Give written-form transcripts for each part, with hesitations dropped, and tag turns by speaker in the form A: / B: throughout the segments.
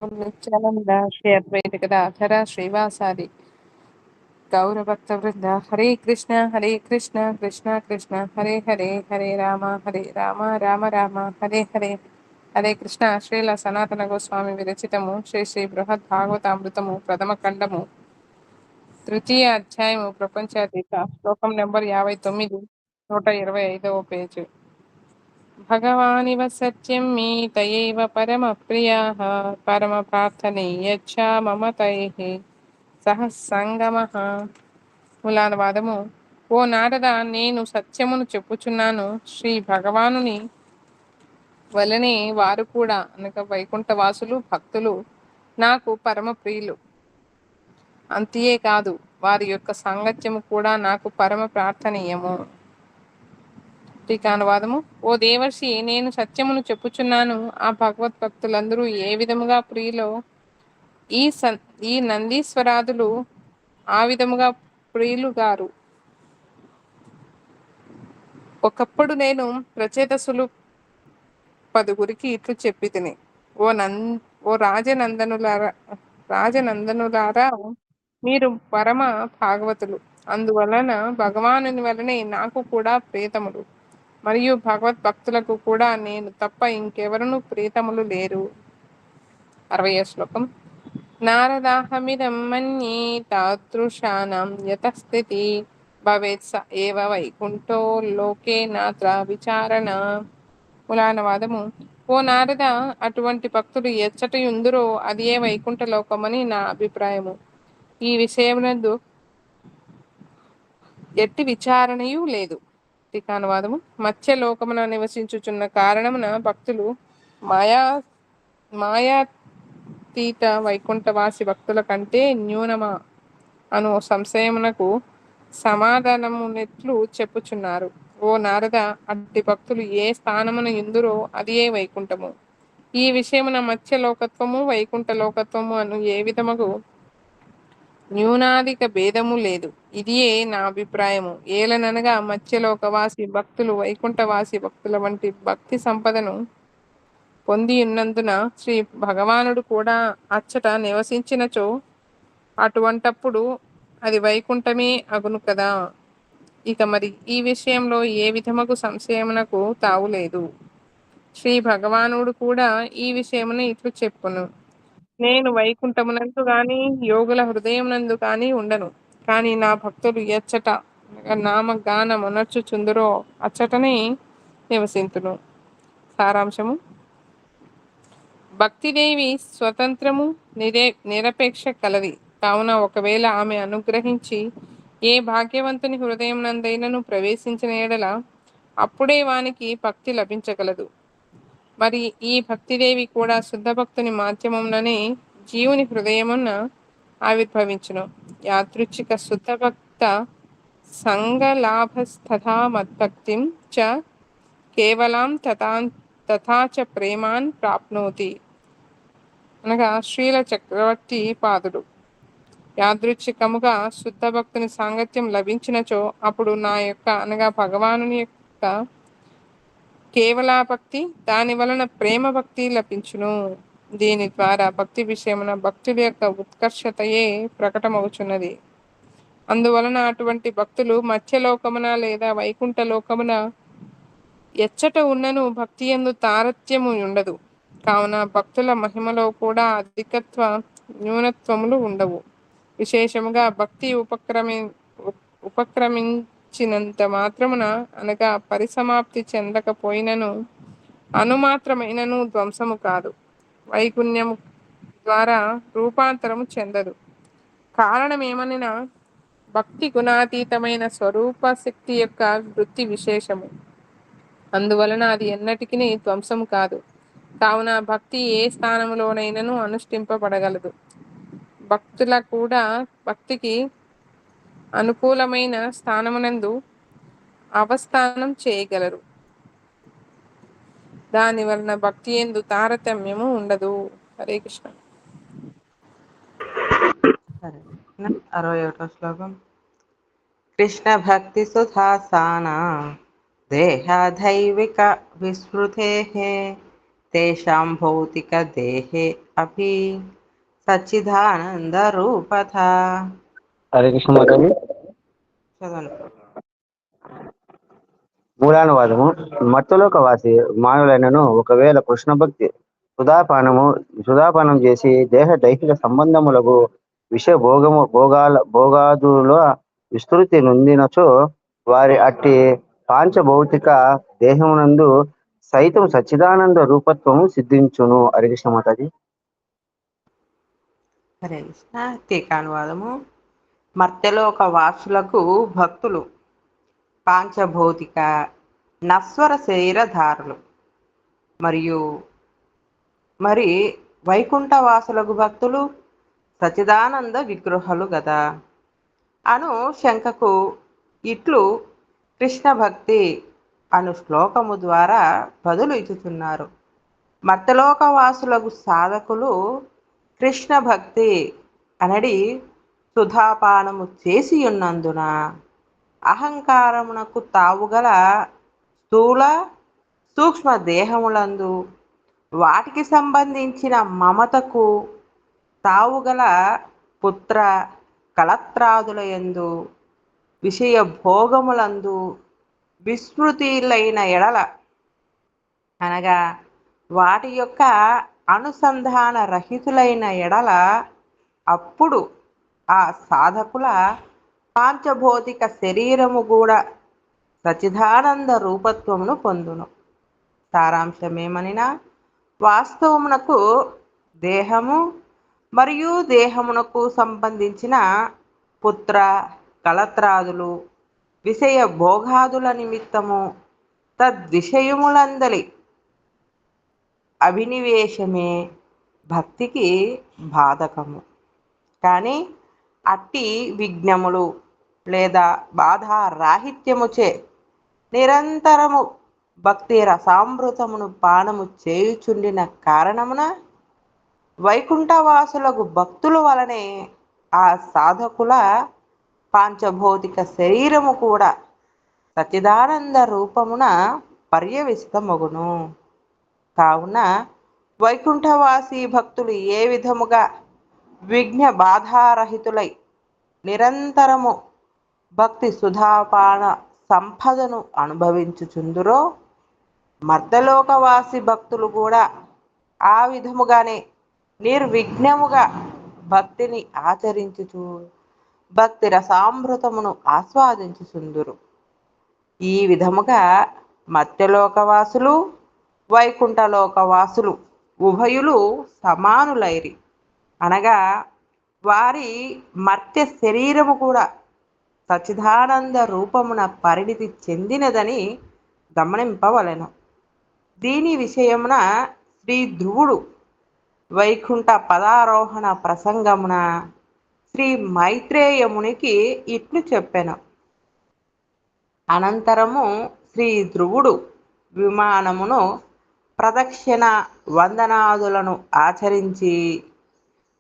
A: నిత్యానంద శ్రీ అద్వైత గదాధర శ్రీవాసాది గౌరభక్త వృంద హరే కృష్ణ కృష్ణ కృష్ణ హరే హరే హరే రామ రామ రామ హరే హరే హరే కృష్ణ. శ్రీల సనాతన గోస్వామి విరచితము శ్రీ శ్రీ బృహద్ భాగవతామృతము ప్రథమ ఖండము తృతీయ అధ్యాయము ప్రపంచాతీత శ్లోకం నెంబర్ 59 125వ పేజీ. భగవానివ సత్యం మీ తయైవ పరమప్రియాః పరమప్రార్థనీయచ్చ మమ తైః సహ సంగమః. మూలానువాదము: ఓ నారద, నేను సత్యమును చెప్పుచున్నాను. శ్రీ భగవానుని వలనే వారు కూడా అనగా వైకుంఠవాసులు భక్తులు నాకు పరమ ప్రియులు. అంతే కాదు, వారి యొక్క సాంగత్యము కూడా నాకు పరమ ప్రార్థనీయము. టీకానువాదము: ఓ దేవర్షి, నేను సత్యమును చెప్పుచున్నాను. ఆ భగవద్భక్తులందరూ ఏ విధముగా ప్రియులో ఈ నందీశ్వరాదులు ఆ విధముగా ప్రియులు గారు. ఒకప్పుడు నేను ప్రచేతసులు పదుగురికి ఇట్లు చెప్పి తిని, ఓ రాజనందనులారా, మీరు పరమ భాగవతులు. అందువలన భగవానుని వలనే నాకు కూడా ప్రీతములు, మరియు భగవద్భక్తులకు కూడా నేను తప్ప ఇంకెవరునూ ప్రీతములు లేరు. 60వ శ్లోకం. నారదాహమిదం మన్యే తాదృశానాం యతస్థితి భవేత్ స ఏవ వైకుంఠో లోకే నాత్ర విచారణ. మూలానువాదము: ఓ నారద, అటువంటి భక్తులు ఎచ్చటయుందురో అది ఏ వైకుంఠ లోకమని నా అభిప్రాయము. ఈ విషయమునందు ఎట్టి విచారణయు లేదు. టీకానువాదము: మత్స్యలోకమున నివసించుచున్న కారణమున భక్తులు మాయాతీత వైకుంఠవాసి భక్తుల కంటే న్యూనమా అను సంశయమునకు సమాధానమునెట్లు చెప్పుచున్నారు. ఓ నారద, అట్టి భక్తులు ఏ స్థానమున ఇందురో అది ఏ వైకుంఠము. ఈ విషయమున మత్స్యలోకత్వము వైకుంఠ లోకత్వము అను ఏ విధముగు న్యూనాధిక భేదము లేదు. ఇదియే నా అభిప్రాయము. ఏలననగా మత్స్యలోకవాసి భక్తులు వైకుంఠవాసి భక్తుల వంటి భక్తి సంపదను పొంది ఉన్నందున శ్రీ భగవానుడు కూడా అచ్చట నివసించినచో అటువంటప్పుడు అది వైకుంఠమే అగును కదా. ఇక మరి ఈ విషయంలో ఏ విధముగు సంశయమునకు తావులేదు. శ్రీ భగవానుడు కూడా ఈ విషయమును ఇట్లు చెప్పును: నేను వైకుంఠమునందు గాని యోగుల హృదయమునందు గాని ఉండను, కానీ నా భక్తులు ఎచ్చట నామగాన మొనర్చుచుందురో అచ్చటనే నివసింతును. సారాంశము: భక్తిదేవి స్వతంత్రము నిరపేక్ష కలది కావున ఒకవేళ ఆమె అనుగ్రహించి ఏ భాగ్యవంతుని హృదయం నందైనను ప్రవేశించిన ఎడల అప్పుడే వానికి భక్తి లభించగలదు. మరి ఈ భక్తిదేవి కూడా శుద్ధ భక్తుని మాధ్యమంలోనే జీవుని హృదయమున ఆవిర్భవించును. యాదృచ్ఛిక శుద్ధ భక్త సంగలాభస్తథా మద్భక్తిం చ కేవలం తథాచ ప్రేమాన్ ప్రాప్నోతి. అనగా శ్రీల చక్రవర్తి పాదుడు: యాదృచ్ఛికముగా శుద్ధ భక్తుని సాంగత్యం లభించినచో అప్పుడు నా యొక్క అనగా భగవానుని యొక్క కేవల భక్తి, దాని వలన ప్రేమ భక్తి లభించును. దీని ద్వారా భక్తి విషయమున భక్తుల యొక్క ఉత్కర్షతయే ప్రకటమవుచున్నది. అందువలన అటువంటి భక్తులు మత్స్యలోకమున లేదా వైకుంఠ లోకమున ఎచ్చట ఉన్నను భక్తి యందు తారత్యము ఉండదు. కావున భక్తుల మహిమలో కూడా అధికత్వ న్యూనత్వములు ఉండవు. విశేషముగా భక్తి ఉపక్రమించినంత మాత్రమున అనగా పరిసమాప్తి చెందకపోయినను అనుమాత్రమైనను ధ్వంసము కాదు. వైగుణ్యము ద్వారా రూపాంతరము చెందదు. కారణమేమనినా భక్తి గుణాతీతమైన స్వరూప శక్తి యొక్క వృత్తి విశేషము. అందువలన అది ఎన్నటికీ ధ్వంసము కాదు. కావున భక్తి ఏ స్థానములోనైనను అనుష్ఠింపబడగలదు. భక్తుల కూడా భక్తికి అనుకూలమైన స్థానమునందు అవస్థానం చేయగలరు. దాని వలన భక్తి యందు తారతమ్యము ఉండదు. హరే కృష్ణ.
B: 61వ శ్లోకం. కృష్ణ భక్తి సుధాసానా దేహాధైవిక విస్మృతే తేషాం భౌతిక దేహే అపి సచ్చిదానంద రూపథ.
C: హరే కృష్ణ మాతాజీ.
B: చదవండి ప్రభు.
C: మూలానువాదము. మత్తులోక వాసి మానులైనను ఒకవేళ కృష్ణ భక్తి సుధాపానం చేసి దేహ దైహిక సంబంధములకు విషయ భోగాదుల విస్తృతి నొందినచో వారి అట్టి పాంచభౌతిక దేహమునందు సైతం సచ్చిదానంద రూపత్వము సిద్ధించును. హరే కృష్ణ మాతాజీ.
B: హరే కృష్ణ. టీకానువాదము. మర్త్యలోక వాసులకు భక్తులు పాంచభౌతిక నశ్వర శరీరధారులు మరి వైకుంఠవాసులకు భక్తులు సచిదానంద విగ్రహాలు గదా అను శంకకు ఇట్లు కృష్ణ భక్తి అను శ్లోకము ద్వారా బదులు ఇచ్చుతున్నారు. మర్తలోకవాసులకు సాధకులు కృష్ణ భక్తి అనడి సుధాపానము చేసి ఉన్నందున అహంకారమునకు తావుగల స్థూల సూక్ష్మ దేహములందు వాటికి సంబంధించిన మమతకు తావుగల పుత్ర కళత్రాదులయందు విషయ భోగములందు విస్మృతిలైన ఎడల అనగా వాటి యొక్క అనుసంధాన రహితులైన ఎడల అప్పుడు ఆ సాధకుల పాంచభౌతిక శరీరము కూడా సచిదానంద రూపత్వమును పొందును. సారాంశమేమనినా వాస్తవమునకు దేహము మరియు దేహమునకు సంబంధించిన పుత్ర కళత్రాదులు విషయ భోగాదుల నిమిత్తము తద్విషయములందలి అభినివేశమే భక్తికి బాధకము. కానీ అట్టి విఘ్నములు లేదా బాధారాహిత్యముచే నిరంతరము భక్తి రసామృతమును పానము చేయుచుండిన కారణమున వైకుంఠవాసులకు భక్తుల వలనే ఆ సాధకుల పాంచభౌతిక శరీరము కూడా సచిదానంద రూపమున పర్యవిస్తమగును. కావున వైకుంఠవాసి భక్తులు ఏ విధముగా విఘ్న బాధారహితులై నిరంతరము భక్తి సుధాపాన సంపదను అనుభవించుచుందురో మర్దలోకవాసి భక్తులు కూడా ఆ విధముగానే నిర్విఘ్నముగా భక్తిని ఆచరించుచు భక్తి రసామృతమును ఆస్వాదించుచుందురు. ఈ విధముగా మర్త్యలోకవాసులు వైకుంఠలోకవాసులు ఉభయులు సమానులైరి అనగా వారి మర్త్య శరీరము కూడా సచిదానంద రూపమున పరిణితి చెందినదని గమనింపవలెను. దీని విషయమున శ్రీ ధ్రువుడు వైకుంఠ పదారోహణ ప్రసంగమున శ్రీ మైత్రేయమునికి ఇట్లు చెప్పెను. అనంతరము శ్రీ ధ్రువుడు విమానమును ప్రదక్షిణ వందనాదులను ఆచరించి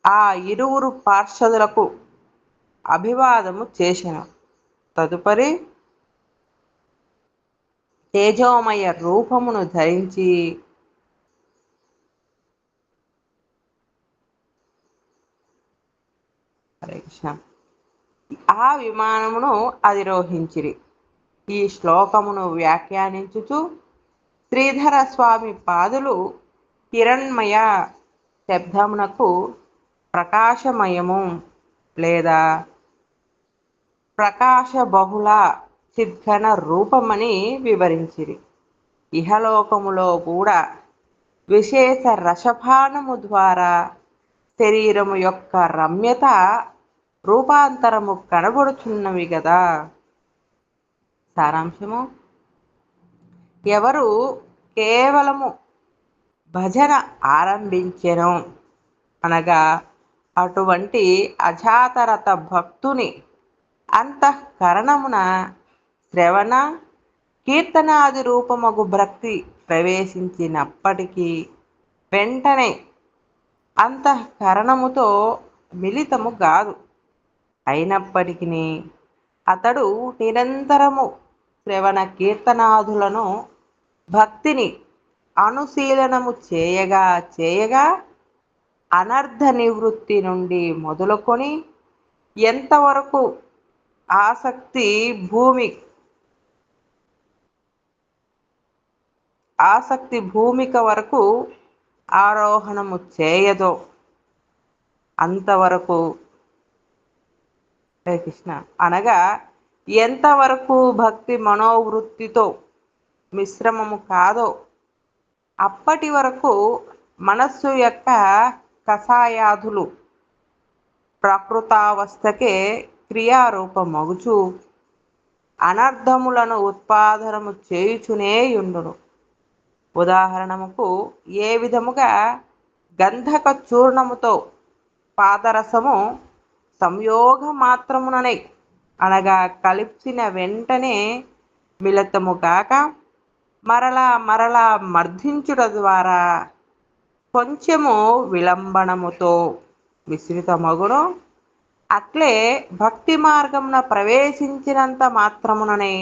B: ఆ ఇరువురు పార్షదులకు అభివాదము చేసెను. తదుపరి తేజోమయ రూపమును ధరించి ఆ విమానమును అధిరోహించిరి. ఈ శ్లోకమును వ్యాఖ్యానించుచు శ్రీధర స్వామి పాదులు హిరణ్మయ శబ్దమునకు ప్రకాశమయము లేదా ప్రకాశ బహుళ చిద్ఘన రూపమని వివరించిరి. ఇహలోకములో కూడా విశేష రసపానము ద్వారా శరీరము యొక్క రమ్యత రూపాంతరము కనబడుచున్నవి గదా. సారాంశము: ఎవరు కేవలము భజన ఆరంభించెనో అనగా అటువంటి అజాతరత భక్తుని అంతఃకరణమున శ్రవణ కీర్తనాది రూపమగు భక్తి ప్రవేశించినప్పటికీ వెంటనే అంతఃకరణముతో మిళితము కాదు. అయినప్పటికీ అతడు నిరంతరము శ్రవణ కీర్తనాదులను భక్తిని అనుశీలనము చేయగా చేయగా అనర్థ నివృత్తి నుండి మొదలుకొని ఎంతవరకు ఆసక్తి భూమి భూమిక వరకు ఆరోహణము చేయదో అంతవరకు హరే కృష్ణ అనగా ఎంతవరకు భక్తి మనోవృత్తితో మిశ్రమము కాదో అప్పటి వరకు మనస్సు యొక్క కషాయాదులు ప్రకృతావస్థకే క్రియారూపమగుచు అనర్థములను ఉత్పాదనము చేయుచునేయుండును. ఉదాహరణముకు ఏ విధముగా గంధక చూర్ణముతో పాదరసము సంయోగ మాత్రముననే అనగా కలిసిన వెంటనే మిళితము కాక మరలా మరలా మర్ధించుట ద్వారా కొంచెము విలంబనముతో మిశ్రితమగును. అట్లే భక్తి మార్గమున ప్రవేశించినంత మాత్రముననే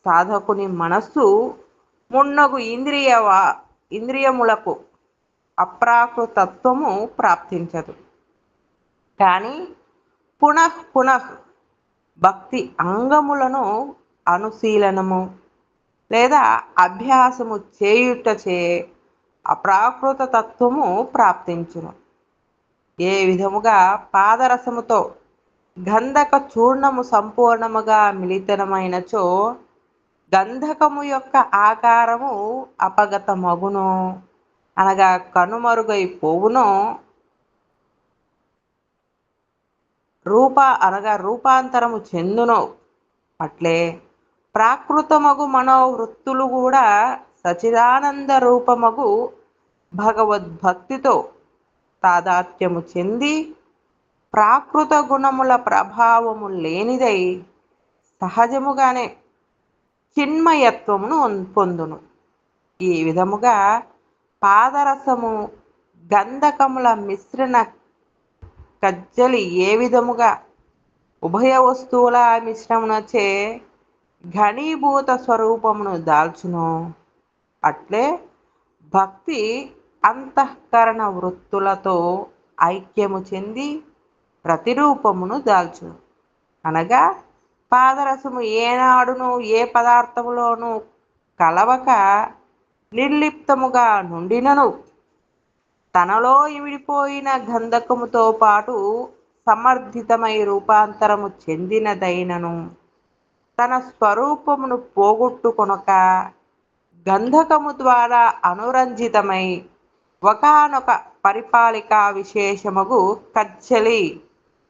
B: సాధకుని మనస్సు మున్నగు ఇంద్రియములకు అప్రాకృతత్వము ప్రాప్తించదు. కానీ పునః పునః భక్తి అంగములను అనుశీలనము లేదా అభ్యాసము చేయుటచే అప్రాకృత తత్వము ప్రాప్తించును. ఏ విధముగా పాదరసముతో గంధక చూర్ణము సంపూర్ణముగా మిళితమైనచో గంధకము యొక్క ఆకారము అపగతమగును అనగా కనుమరుగైపోవునో రూపాంతరము చెందునో అట్లే ప్రాకృతమగు మనోవృత్తులు కూడా సచిదానంద రూపమగు భగవద్భక్తితో తాదాత్మ్యము చెంది ప్రాకృత గుణముల ప్రభావము లేనిదై సహజముగానే చిన్మయత్వమును పొందును. ఈ విధముగా పాదరసము గంధకముల మిశ్రణ కజ్జలి ఏ విధముగా ఉభయ వస్తువుల మిశ్రమునచే ఘనీభూత స్వరూపమును దాల్చును అట్లే భక్తి అంతఃకరణ వృత్తులతో ఐక్యము చెంది ప్రతిరూపమును దాల్చును. అనగా పాదరసము ఏనాడును ఏ పదార్థములోనూ కలవక నిర్లిప్తముగా నుండినను తనలో ఇమిడిపోయిన గంధకముతో పాటు సమర్థితమై రూపాంతరము చెందినదైనను తన స్వరూపమును పోగొట్టుకొనక గంధకము ద్వారా అనురంజితమై ఒకానొక పరిపాలికా విశేషముగు కచ్చలి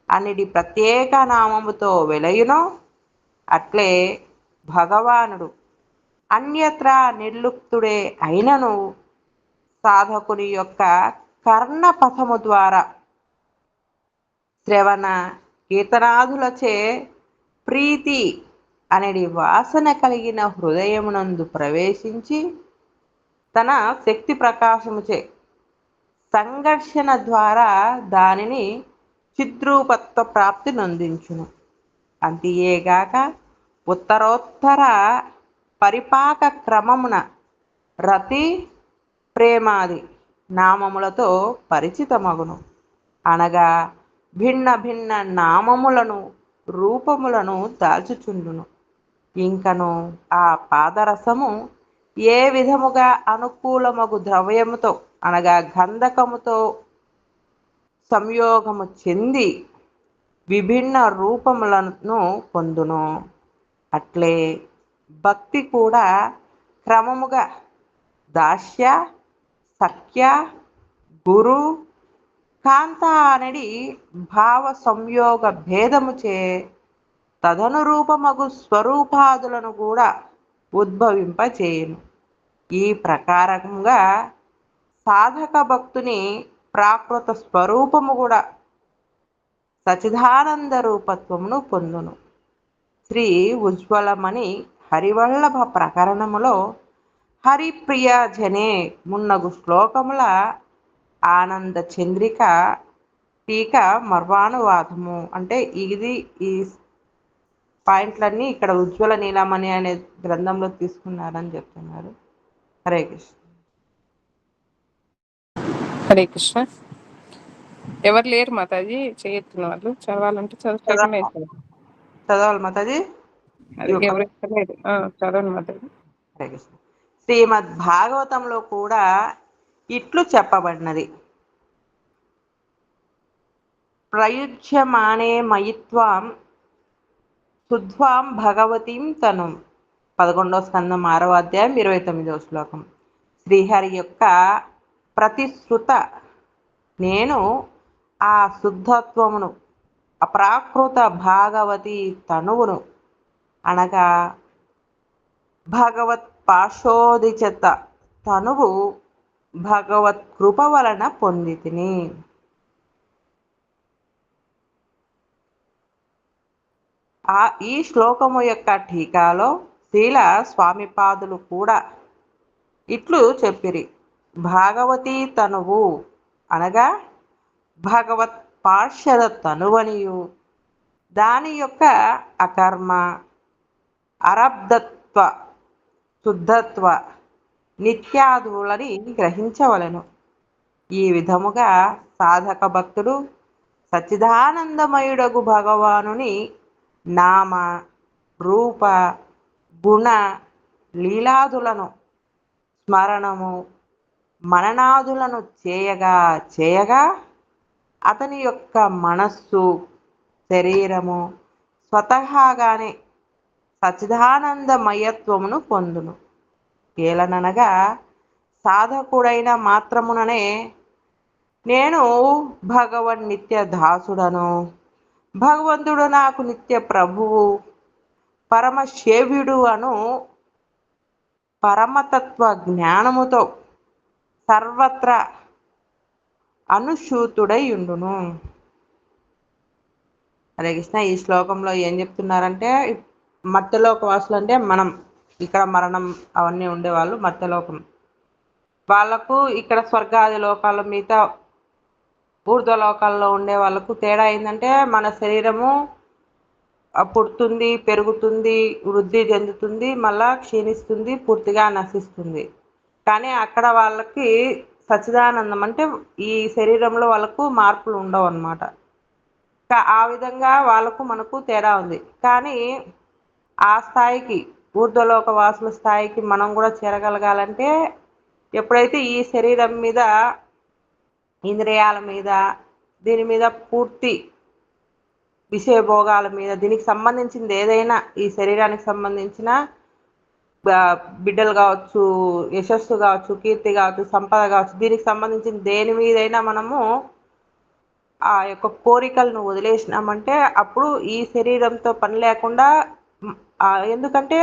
B: అనిడి ప్రత్యేక నామముతో వెలయునో అట్లే భగవానుడు అన్యత్రా నిర్లుప్తుడే అయినను సాధకుని యొక్క కర్ణపథము ద్వారా శ్రవణ కీర్తనాదులచే ప్రీతి అనేది వాసన కలిగిన హృదయమునందు ప్రవేశించి తన శక్తి ప్రకాశముచే సంఘర్షణ ద్వారా దానిని చిద్రూపత్వ ప్రాప్తి నొందించును. అంతియేగాక ఉత్తరోత్తర పరిపాక క్రమమున రతి ప్రేమాది నామములతో పరిచితమగును. అనగా భిన్న భిన్న నామములను రూపములను దాల్చుచుండును. ఇంకను ఆ పాదరసము ఏ విధముగా అనుకూలమగు ద్రవ్యముతో అనగా గంధకముతో సంయోగము చెంది విభిన్న రూపములను పొందును అట్లే భక్తి కూడా క్రమముగా దాస్య సఖ్య గురు కాంత అనడి భావ సంయోగ భేదముచే తదనురూపమగు స్వరూపాదులను కూడా ఉద్భవింపచేయును. ఈ ప్రకారంగా సాధక భక్తుని ప్రాకృత స్వరూపము కూడా సచిదానంద రూపత్వమును పొందును. శ్రీ ఉజ్వలమణి హరివల్లభ ప్రకరణములో హరిప్రియ జనే మున్నగు శ్లోకముల ఆనంద చంద్రిక టీక మర్వానువాదము. అంటే ఈ పాయింట్లన్నీ ఇక్కడ ఉజ్వల నీలమణి అనే గ్రంథంలో తీసుకున్నారని చెప్తున్నారు. హరే కృష్ణ.
A: హరే కృష్ణ. ఎవరు లేరు మాతాజీ చేయెత్తిన వాళ్ళు, చదవాలంటే చదవకుండా
B: చదవ
A: అవుతుంది.
B: చదవాలి మాతాజీ.
A: అది ఎవరు ఎక్కలేదు. చదవండి మాతాజీ.
B: హరే కృష్ణ. శ్రీమద్ భాగవతంలో కూడా ఇట్లు చెప్పబడినది. ప్రయుజ్యమానే మయిత్వాం శుద్ధ్వాం భగవతీం తనుం. 11వ స్కందం 6వ అధ్యాయం 29వ శ్లోకం. శ్రీహరి యొక్క ప్రతిశ్రుత నేను ఆ శుద్ధత్వమును అప్రాకృత భాగవతి తనువును అనగా భగవత్ పాశోదిచత తనువు భగవత్ కృప వలన పొందితిని. ఈ శ్లోకము యొక్క టీకాలో శ్రీల స్వామిపాదులు కూడా ఇట్లు చెప్పిరి. భాగవతీ తనువు అనగా భగవత్ పార్షద తనువనియు దాని యొక్క అకర్మ, అరబ్ధత్వ, శుద్ధత్వ, నిత్యాదులని గ్రహించవలెను. ఈ విధముగా సాధక భక్తుడు సచ్చిదానందమయుడగు భగవానుని నామ, రూప, గుణ, లీలాదులను స్మరణము, మననాదులను చేయగా చేయగా అతని యొక్క మనస్సు, శరీరము స్వతహాగానే సచ్చిదానందమయత్వమును పొందును. ఏలననగా సాధకుడైన మాత్రముననే నేను భగవన్ నిత్య దాసుడను, భగవంతుడు నాకు నిత్య ప్రభువు, పరమశేవ్యుడు అను పరమతత్వ జ్ఞానముతో సర్వత్రా అనుసూతుడై ఉండును. హరే కృష్ణ. ఈ శ్లోకంలో ఏం చెప్తున్నారంటే, మర్త్యలోక వాసులు అంటే మనం, ఇక్కడ మరణం అవన్నీ ఉండేవాళ్ళు మర్త్యలోకం వాళ్ళకు, ఇక్కడ స్వర్గాది లోకాల మీద ఊర్ధ్వలోకాల్లో ఉండే వాళ్ళకు తేడా ఏంటంటే, మన శరీరము పుడుతుంది, పెరుగుతుంది, వృద్ధి చెందుతుంది, మళ్ళా క్షీణిస్తుంది, పూర్తిగా నశిస్తుంది. కానీ అక్కడ వాళ్ళకి సచ్చిదానందం అంటే ఈ శరీరంలో వాళ్ళకు మార్పులు ఉండవు అన్నమాట. ఆ విధంగా వాళ్ళకు మనకు తేడా ఉంది. కానీ ఆ స్థాయికి, ఊర్ధ్వలోక వాసుల స్థాయికి మనం కూడా చేరగలగాలంటే, ఎప్పుడైతే ఈ శరీరం మీద, ఇంద్రియాల మీద, దీని మీద పూర్తి విషయభోగాల మీద, దీనికి సంబంధించింది ఏదైనా, ఈ శరీరానికి సంబంధించిన బిడ్డలు కావచ్చు, యశస్సు కావచ్చు, కీర్తి కావచ్చు, సంపద కావచ్చు, దీనికి సంబంధించిన దేని మీదైనా మనము ఆ యొక్క కోరికలను వదిలేసినామంటే అప్పుడు ఈ శరీరంతో పని లేకుండా, ఎందుకంటే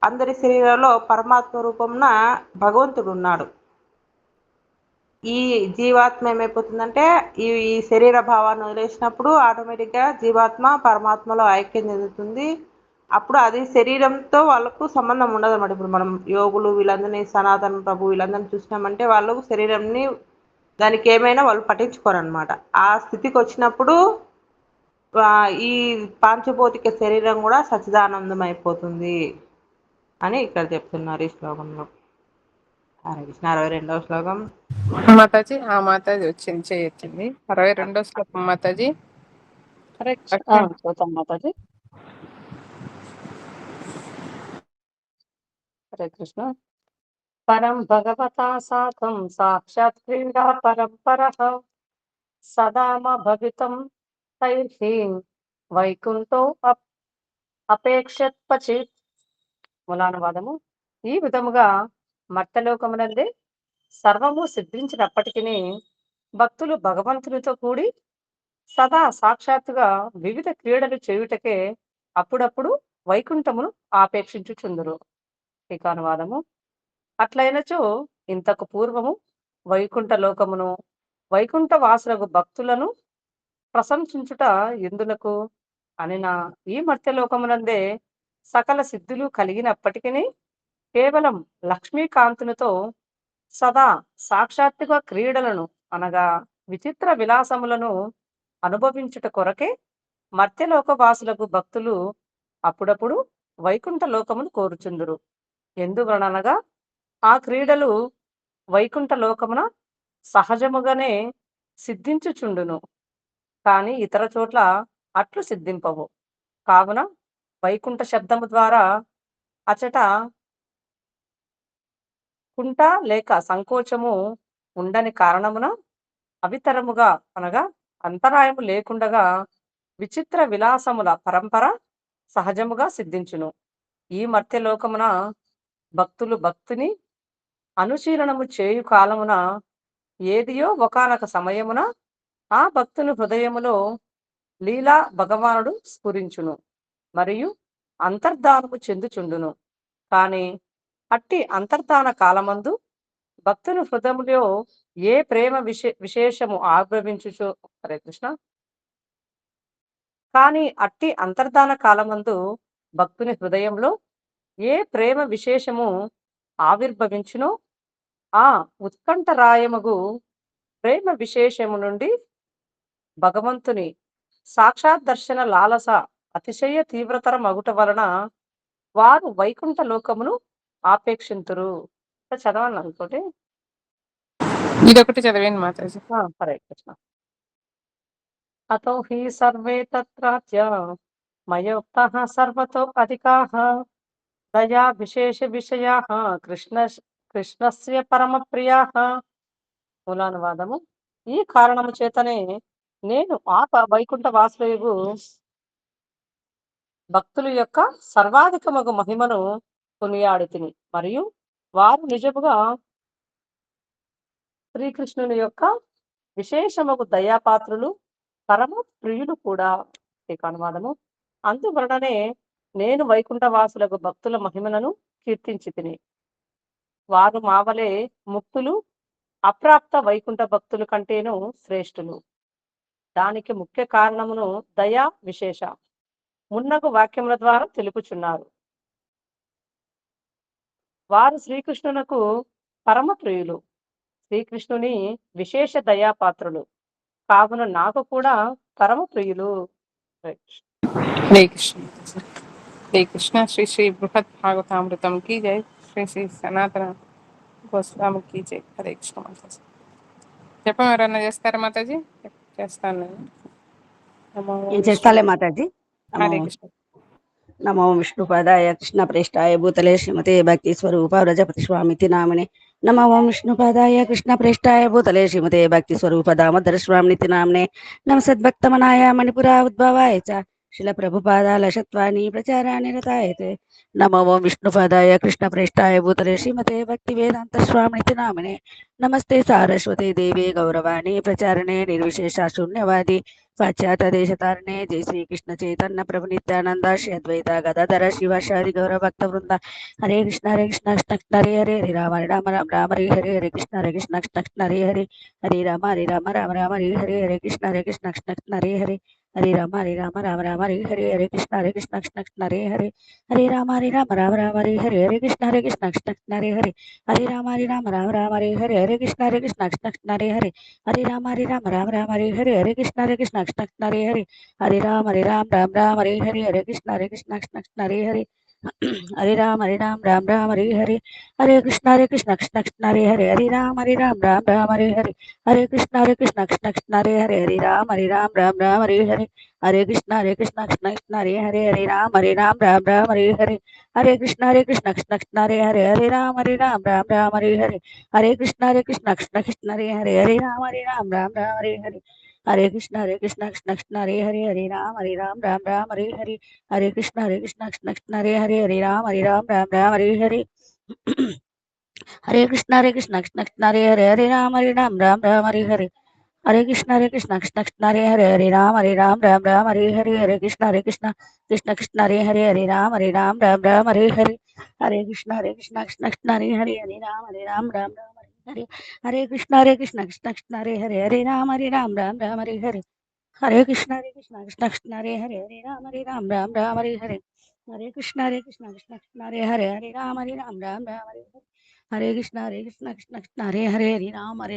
B: అందరి శరీరంలో పరమాత్మ రూపంన భగవంతుడు ఉన్నాడు. ఈ జీవాత్మ ఏమైపోతుందంటే ఈ శరీర భావాన్ని వదిలేసినప్పుడు ఆటోమేటిక్గా జీవాత్మ పరమాత్మలో ఐక్యం చెందుతుంది. అప్పుడు అది శరీరంతో వాళ్ళకు సంబంధం ఉండదు అన్నమాట. ఇప్పుడు మనం యోగులు వీళ్ళందరినీ, సనాతన ప్రభు వీళ్ళందరినీ చూసినామంటే వాళ్ళు శరీరంని, దానికి ఏమైనా వాళ్ళు పట్టించుకోరు అనమాట. ఆ స్థితికి వచ్చినప్పుడు ఈ పాంచభౌతిక శరీరం కూడా సచ్చిదానందం అయిపోతుంది అని ఇక్కడ చెప్తున్నారు ఈ శ్లోకంలో. హరే కృష్ణ. 62వ శ్లోకం.
A: మాతాజీ మాతాజీ వచ్చింది, చేయొచ్చింది. 62వ శ్లోకం మాతాజీ.
D: హరే కృష్ణ. చూద్దాం మాతాజీ. హరే కృష్ణ. పరం భగవతా సాకం సాక్షాత్ క్రీడా పరంపరః సదామ భవితం తైర్హీం వైకుంఠో అపేక్షత్పచిత్. మూలానువాదము. ఈ విధముగా మర్త్యలోకమునందే సర్వము సిద్ధించినప్పటికీ భక్తులు భగవంతునితో కూడి సదా సాక్షాత్తుగా వివిధ క్రీడలు చేయుటకే అప్పుడప్పుడు వైకుంఠమును ఆపేక్షించుచుందురు. టీకానువాదము. అట్లయినచో ఇంతకు పూర్వము వైకుంఠ లోకమును, వైకుంఠ వాసులకు భక్తులను ప్రశంసించుట ఎందులకు అనిన ఈ మర్త్యలోకమునందే సకల సిద్ధులు కలిగినప్పటికీ కేవలం లక్ష్మీకాంతునితో సదా సాక్షాత్తుగా క్రీడలను అనగా విచిత్ర విలాసములను అనుభవించుట కొరకే మర్త్యలోక వాసులకు భక్తులు అప్పుడప్పుడు వైకుంఠ లోకమును కోరుచుందురు. ఎందువలనగా ఆ క్రీడలు వైకుంఠ లోకమున సహజముగానే సిద్ధించుచుండును, కానీ ఇతర చోట్ల అట్లు సిద్ధింపవు. కావున వైకుంఠ శబ్దము ద్వారా అచట కుంట లేక సంకోచము ఉండని కారణమున అవితరముగా అనగా అంతరాయము లేకుండగా విచిత్ర విలాసముల పరంపర సహజముగా సిద్ధించును. ఈ మర్త్యలోకమున భక్తులు భక్తిని అనుశీలనము చేయు కాలమున ఏదియో ఒకానొక సమయమున ఆ భక్తుని హృదయములో లీలా భగవానుడు స్ఫురించును మరియు అంతర్ధానము చెందుచుండును. కానీ అట్టి అంతర్ధాన కాలమందు భక్తుని హృదయములో ఏ ప్రేమ విశేషము ఆవిర్భవించుచు హరే కృష్ణ కానీ అట్టి అంతర్ధాన కాలమందు భక్తుని హృదయంలో ఏ ప్రేమ విశేషము ఆవిర్భవించునో ఆ ఉత్కంఠరాయముగు ప్రేమ విశేషము నుండి భగవంతుని సాక్షాత్ దర్శన లాలస అతిశయ తీవ్రతర మగుట వలన వారు వైకుంఠ లోకమును ఆపేక్షింతురు. చదవాలి అనుకోటి.
A: ఇదొకటి చదివేయండి మాతాజీ.
D: హరే కృష్ణ. అతో హి సర్వే తత్రాత్య మయోక్తః సర్వతో అధికాః దయా విశేష విషయాః కృష్ణస్య పరమ ప్రియాః. మూలానువాదము. ఈ కారణము చేతనే నేను వైకుంఠ వాసులయగు భక్తుల యొక్క సర్వాధికమగు మహిమను కొనియాడితిని మరియు వారు నిజముగా శ్రీకృష్ణుని యొక్క విశేషమగు దయాపాత్రులు, పరమ ప్రియులు కూడా. అనువాదము. అందువలననే నేను వైకుంఠ వాసులకు భక్తుల మహిమలను కీర్తించి తిని. వారు మావలే ముక్తులు, అప్రాప్త వైకుంఠ భక్తుల కంటేను శ్రేష్ఠులు. దానికి ముఖ్య కారణమును దయా విశేష మున్నగు వాక్యముల ద్వారా తెలుపుచున్నారు. వారు శ్రీకృష్ణునకు పరమ ప్రియులు, శ్రీకృష్ణుని విశేష దయాపాత్రులు కావున నాకు కూడా పరమ ప్రియులు.
A: హరే కృష్ణ. హరే కృష్ణ. శ్రీ శ్రీ బృహత్ భాగవతామృతం కీ జై. శ్రీ శ్రీ సనాతన గోస్వామి కీ జై. హరే కృష్ణ మాతాజీ. చెప్పం ఎవరన్నా చేస్తారా మాతాజీ? చేస్తాను నేను.
E: ఏం చేస్తాలే మాతాజీ.
A: హరే కృష్ణ.
E: నమో విష్ణుపాదాయ కృష్ణ ప్రేష్టాయ భూతలే శ్రీమతే భక్తి స్వరూప వ్రజపతి స్వామితి నామినే. నమో విష్ణుపాదాయ కృష్ణ ప్రేష్టాయ భూతలే శ్రీమతే భక్తి స్వరూప దామోదర స్వామితి నామినే. నమ సద్భక్తమనాయ మణిపురా ఉద్భవాయ చ శిల ప్రభుపాదాల శత్వాని ప్రచారాన్ని రతాయతే. నమో విష్ణుపాదాయ కృష్ణ ప్రేష్టాయ భూతలే శ్రీమతే భక్తి వేదాంత స్వామితి నామినే. నమస్తే సారస్వతే దేవే గౌరవాణి ప్రచారణే నిర్విశేష శూన్యవాది పాశ్చాత్య దేశతారణే. జై శ్రీకృష్ణ చైతన్య ప్రభు నిత్యానంద శ్రీ అద్వైత గదాధర శివాచారి గౌరవ భక్త వృంద. హరే కృష్ణ కృష్ణ కృష్ణ హరే హరే హరే రామ రామ రామ రామ హరే హరే హరే కృష్ణ కృష్ణ కృష్ణ హరే హరే హరే రామ రామ రామ హరే హరే హరే కృష్ణ కృష్ణ కృష్ణ హరే హరే హరే రామ రామ రామ హరే హరే హరే కృష్ణ కృష్ణ కృష్ణ హరే హరే హరే రామ రామ రామ హరే హరే హరే కృష్ణ కృష్ణ కృష్ణ హరే హరే హరే రామ రామ రామ హరే హరే హరే కృష్ణ కృష్ణ కృష్ణ హరే హరే హరే రామ రామ హరే హరే హరే కృష్ణ కృష్ణ కృష్ణ హరే హరే హరే రామ రామ హరే హరే హరే కృష్ణ కృష్ణ కృష్ణ హరే హరే హరే రామ రామ హరే హరే హరే కృష్ణ కృష్ణ కృష్ణ హరే హరే హరే రామ రామ హరే హరే హరే కృష్ణ కృష్ణ కృష్ణ హరే హరే హరే రామ రామ హరే హరే హరే కృష్ణ కృష్ణ కృష్ణ హరే హరే హరే రామ రామ హరే హరే హరే కృష్ణ కృష్ణ కృష్ణ హరే హరే హరే రామ రామ హరే హరే హరే కృష్ణ కృష్ణ కృష్ణ హరే హరే హరే రామ రామ హరే హరే హరే కృష్ణ కృష్ణ కృష్ణ హరే హరే హరే రామ రామ హరే హరే హరే కృష్ణ కృష్ణ కృష్ణ హరే హరే హరే రామ రామ హరే హరే హరే కృష్ణ కృష్ణ కృష్ణ హరే హరే హరే రామ రామ హరే హరే హరే కృష్ణ కృష్ణ కృష్ణ హరే హరే హరే రామ రామ హరే హరే హరే కృష్ణ కృష్ణ కృష్ణ కృష్ణ హరే హరే హరే రామ రామ హరే హరే హరే కృష్ణ కృష్ణ కృష్ణ హరే హరే హరే రామ రామ హరే హరే కృష్ణ కృష్ణ కృష్ణ హరే హరే హరే రామ రామ హరే హరే హరే కృష్ణ కృష్ణ కృష్ణ హరే హరే హరే రామ రామ హరే హరే హరే కృష్ణ కృష్ణ కృష్ణ హరే హరే హరే రామ రామ హరే హరే హరే కృష్ణ కృష్ణ కృష్ణ హరే హరే హరే రామ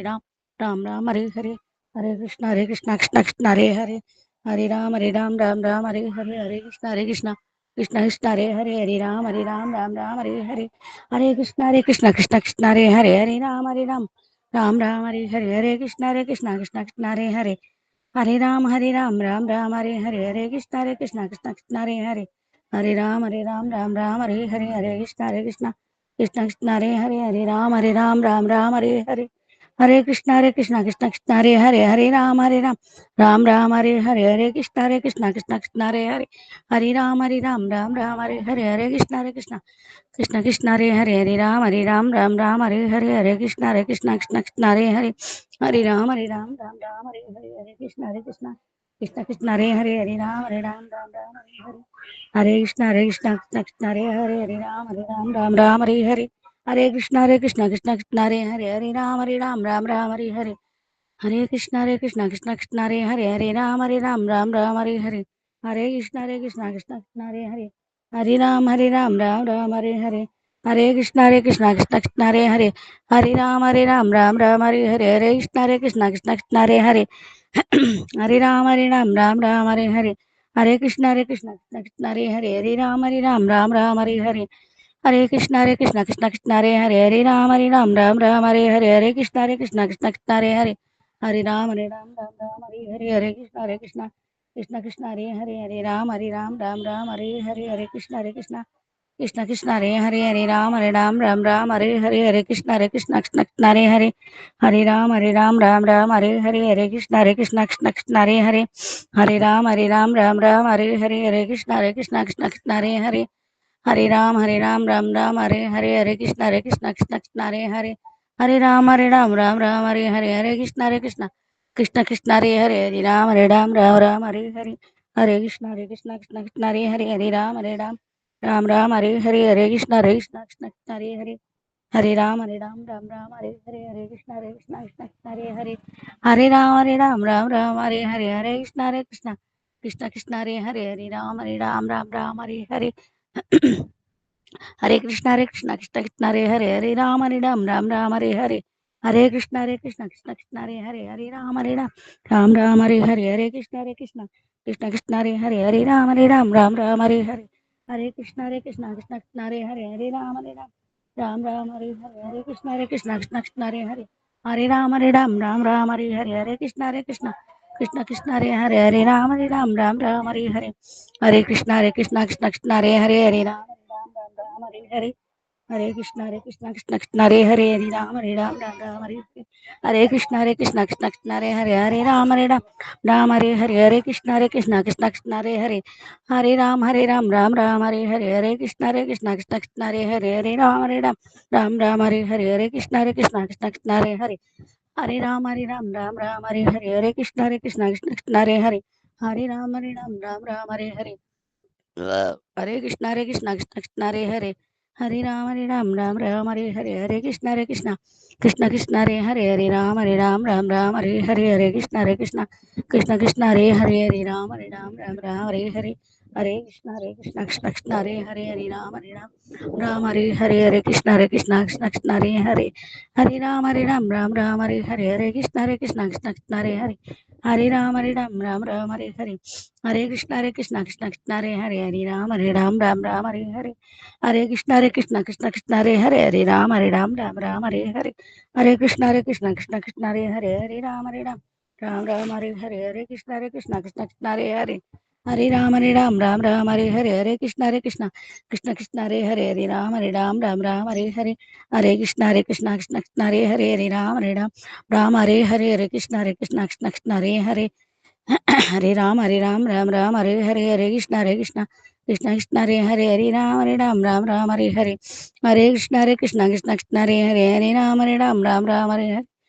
E: రామ హరే హరే హరే కృష్ణ కృష్ణ కృష్ణ హరే హరే హరే రామ రామ హరే హరే హరే కృష్ణ కృష్ణ కృష్ణ హరే హరే హరే రామ రామ హరే హరే హరే కృష్ణ కృష్ణ కృష్ణ హరే హరే హరే రామ राम राम हरे हरे, हरे कृष्ण कृष्ण कृष्ण हरे हरे, हरे राम राम राम हरे हरे, हरे कृष्ण कृष्ण कृष्ण हरे हरे, हरे राम राम राम हरे हरे, हरे कृष्ण कृष्ण हरे हरे, हरे राम राम हरे हरे, हरे कृष्ण कृष्ण हरे हरे, हरे राम राम हरे हरे, हरे कृष्ण कृष्ण हरे हरे, हरे राम राम हरे हरे, हरे कृष्ण कृष्ण हरे हरे, हरे राम राम हरे हरे, हरे कृष्ण कृष्ण हरे हरे, हरे राम राम हरे हरे, हरे कृष्ण कृष्ण हरे हरे, हरे राम राम हरे हरे, हरे कृष्ण कृष्ण हरे हरे, हरे राम हरे हरे, हरे कृष्ण कृष्ण हरे हरे, हरे राम राम हरे हरे, हरे कृष्ण कृष्ण हरे हरे, हरे राम हरे हरे, हरे कृष्ण कृष्ण हरे हरे, हरे राम हरे हरे, हरे कृष्ण कृष्ण हरे हरे, हरे राम हरे हरे, हरे कृष्ण कृष्ण हरे हरे, हरे राम हरे हरे, हरे कृष्ण कृष्ण हरे हरे, हरे राम हरे हरे, हरे कृष्ण कृष्ण हरे हरे, हरे राम हरे हरे, हरे कृष्ण कृष्ण हरे हरे, हरे राम हरे हरे, हरे कृष्ण कृष्ण हरे हरे, हरे राम राम हरे हरे, हरे कृष्ण कृष्ण हरे हरे, हरे राम हरे हरे, हरे कृष्ण कृष्ण हरे हरे, हरे राम हरे हरे, हरे कृष्ण कृष्ण हरे हरे, हरे राम हरे हरे, हरे कृष्ण कृष्ण हरे हरे, हरे राम हरे हरे, हरे कृष्ण कृष्ण हरे हरे, हरे राम हरे हरे, हरे कृष्ण कृष्ण हरे हरे, हरे राम हरे हरे, हरे कृष्ण कृष्ण हरे हरे, हरे राम हरे हरे, हरे कृष्ण कृष्ण हरे हरे, हरे राम राम हरे हरे, हरे कृष्ण कृष्ण हरे हरे, हरे राम हरे हरे, हरे कृष्ण कृष्ण हरे हरे, हरे राम हरे हरे, हरे कृष्ण कृष्ण हरे हरे, हरे राम हरे हरे, हरे कृष्ण कृष्ण हरे हरे, हरे राम हरे हरे, हरे कृष्ण कृष्ण हरे हरे, हरे राम हरे हरे, हरे कृष्ण कृष्ण हरे हरे, हरे राम हरे हरे, हरे कृष्ण कृष्ण हरे हरे, हरे राम हरे हरे, हरे कृष्ण कृष्ण हरे हरे, हरे राम हरे हरे, हरे कृष्ण कृष्ण हरे हरे, हरे राम हरे हरे, हरे कृष्ण कृष्ण हरे हरे, हरे राम हरे कृष्ण कृष्ण हरे हरे, हरे राम हरे हरे, हरे कृष्ण कृष्ण हरे हरे, हरे राम राम हरे हरे, हरे कृष्ण कृष्ण हरे हरे, हरे राम हरे हरे, हरे कृष्ण कृष्ण हरे हरे, हरे राम हरे हरे, हरे कृष्ण कृष्ण हरे हरे, हरे राम हरे हरे, हरे कृष्ण कृष्ण हरे हरे, हरे राम हरे हरे, हरे कृष्ण कृष्ण हरे हरे, हरे राम हरे हरे, हरे कृष्ण कृष्ण हरे हरे, हरे राम हरे हरे, हरे कृष्ण कृष्ण हरे हरे, हरे राम हरे हरे, हरे कृष्ण कृष्ण हरे हरे, हरे राम हरे हरे, हरे कृष्ण कृष्ण हरे हरे, हरे राम हरे हरे, हरे कृष्ण कृष्ण हरे हरे, हरे राम हरे हरे, हरे कृष्ण कृष्ण हरे हरे, हरे राम हरे हरे, हरे कृष्ण कृष्ण हरे हरे, हरे राम हरे हरे, हरे कृष्ण कृष्ण हरे हरे, हरे राम हरे हरे, हरे कृष्ण कृष्ण हरे हरे, हरे राम हरे हरे, हरे कृष्ण कृष्ण हरे हरे, हरे राम हरे हरे, हरे कृष्ण कृष्ण हरे हरे, हरे राम हरे हरे, हरे कृष्ण कृष्ण हरे हरे, हरे राम हरे हरे, हरे कृष्ण कृष्ण हरे हरे, हरे राम हरे हरे, हरे कृष्ण कृष्ण हरे हरे,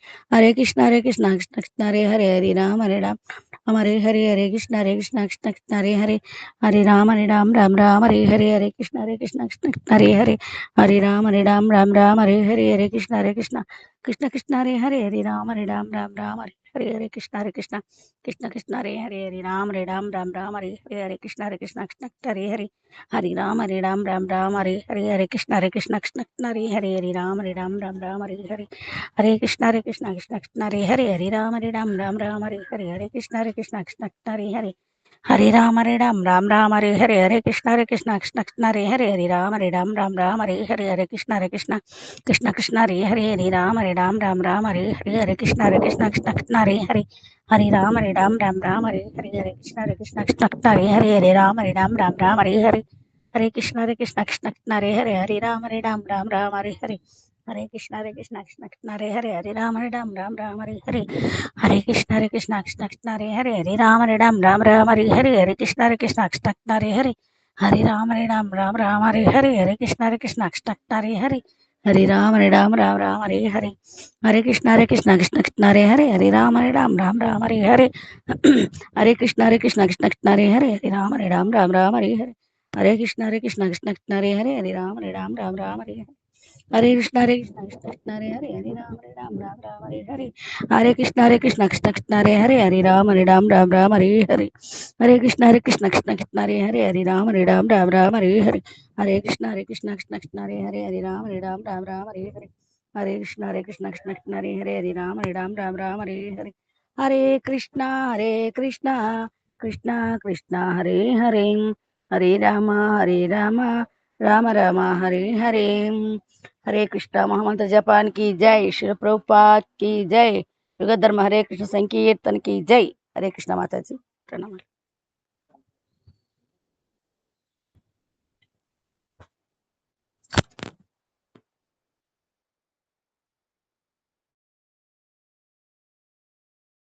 E: हरे राम हरे हरे, हरे कृष्ण कृष्ण हरे हरे, हरे राम हरे हरे, हरे कृष्ण कृष्ण हरे हरे, हरे राम हरे हरे, हरे कृष्ण कृष्ण हरे हरे, हरे राम हरे हरे, हरे कृष्ण हरे हरे, हरे राम हरे हरे, हरे कृष्ण कृष्ण हरे हरे, हरे राम हरे हरे, हरे कृष्ण कृष्ण हरे हरे, हरे राम हरे हरे, हरे कृष्ण कृष्ण हरे हरे, हरे राम हरे हरे, हरे कृष्ण कृष्ण हरे हरे, హరే రామ రామ రామ హరే హరే హరే కృష్ణ కృష్ణ కృష్ణ హరే హరే హరే రామ రామ హరే హరే హరే కృష్ణ కృష్ణ కృష్ణ హరే హరే హరే రామ రామ హరే హరే హరే కృష్ణ కృష్ణ హరే హరే హరే రామ రామ హరే హరే హరే కృష్ణ కృష్ణ హరే హరే హరే రామ రామ హరే హరే హరే కృష్ణ కృష్ణ హరే హరే హరే రామ రామ హరే హరే హరే కృష్ణ కృష్ణ హరే హరే హరే రామ రామ హరే హరే హరే కృష్ణ కృష్ణ హరే హరే హరే రామ రామ హరే హరే హరే కృష్ణ కృష్ణ హరే హరే హరే రామ రామ హరే హరే హరే కృష్ణ కృష్ణ హరే హరే హరే రామ రామ హరే హరే హరే కృష్ణ కృష్ణ హరే హరే హరే రామ రామ హరే హరే హరే కృష్ణ కృష్ణ హరే హరే హరే రామ రామ హరే హరే హరే కృష్ణ కృష్ణ హరే హరే హరే రామ రామ హరే హరే హరే కృష్ణ కృష్ణ హరే హరే హరే రామ హరే హరే హరే కృష్ణ కృష్ణ హరే హరే హరే రామ రామ హరే హరే హరే కృష్ణ కృష్ణ హరే హరే హరే రామ రామ హరే హరే హరే కృష్ణ కృష్ణ హరే హరే హరే రామ రామ హరే హరే హరే కృష్ణ కృష్ణ హరే హరే హరే రామ రామ హరే హరే హరే కృష్ణ కృష్ణ కృష్ణ హరే హరే హరే రామ రామ రామ హరే హరే हरे कृष्णा महामंत्र जपान की जय, श्री प्रभुपाद की जय, युग धर्म हरे कृष्ण संकीर्तन की जय। हरे कृष्णा माता जी, प्रणाम।